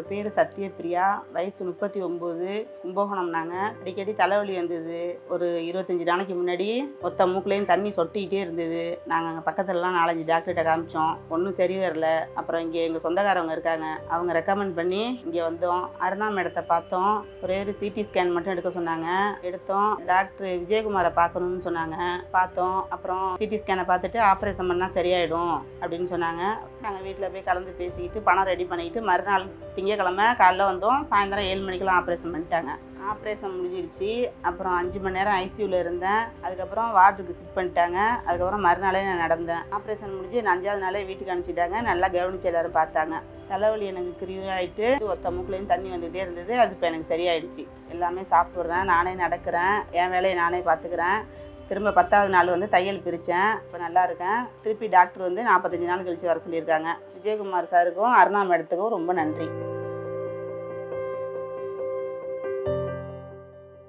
பேர் சத்யபிரியா, வயசு 39, கும்பகோணம். அடிக்கடி தலைவலி வந்தது. ஒரு 25 நாளைக்கு முன்னாடி மொத்த மூக்குலேயும் தண்ணி சொட்டிக்கிட்டே இருந்தது. நாங்கள் அங்கே பக்கத்துலலாம் 4-5 டாக்டர்கிட்ட காமிச்சோம், ஒன்றும் சரி வரல. அப்புறம் இங்கே எங்கள் சொந்தக்காரவங்க இருக்காங்க, அவங்க ரெக்கமெண்ட் பண்ணி இங்கே வந்தோம். அருணா மேடத்தை பார்த்தோம். ஒரே ஒரு சிடி ஸ்கேன் மட்டும் எடுக்க சொன்னாங்க, எடுத்தோம். டாக்டர் விஜயகுமாரை பார்க்கணும்னு சொன்னாங்க, பார்த்தோம். அப்புறம் சிடி ஸ்கேனை பார்த்துட்டு ஆப்ரேஷன் பண்ணால் சரியாயிடும் அப்படின்னு சொன்னாங்க. நாங்கள் வீட்டில் போய் கலந்து பேசிக்கிட்டு பணம் ரெடி பண்ணிக்கிட்டு மறுநாள் திங்கக்கிழமை காலைல வந்தோம். சாயந்தரம் 7 மணிக்கெல்லாம் ஆப்ரேஷன் பண்ணிட்டாங்க. ஆப்ரேஷன் முடிஞ்சிருச்சு. அப்புறம் 5 மணி நேரம் ஐசியூவில் இருந்தேன். அதுக்கப்புறம் வார்டுக்கு ஷிஃப்ட் பண்ணிட்டாங்க. அதுக்கப்புறம் மறுநாளே நான் நடந்தேன். ஆப்ரேஷன் முடிஞ்சு 5ஆவது நாளே வீட்டுக்கு அனுப்பிச்சிட்டாங்க. நல்லா கவனிச்சு எல்லாரும் பார்த்தாங்க. தலைவலி எனக்கு கிரியூ ஆகிட்டு ஒத்த மூக்குலேயும் தண்ணி வந்துகிட்டே இருந்தது. அது இப்போ எனக்கு சரியாயிடுச்சு. எல்லாமே சாப்பிட்றேன், நானே நடக்கிறேன், என் வேலையை நானே பார்த்துக்கிறேன். திரும்ப 10ஆவது நாள் தையல் பிரித்தேன். இப்போ நல்லா இருக்கேன். திருப்பி டாக்டர் 45 நாள் கழிச்சு வர சொல்லியிருக்காங்க. விஜயகுமார் சாருக்கும் அருணா மேடத்துக்கும் ரொம்ப நன்றி.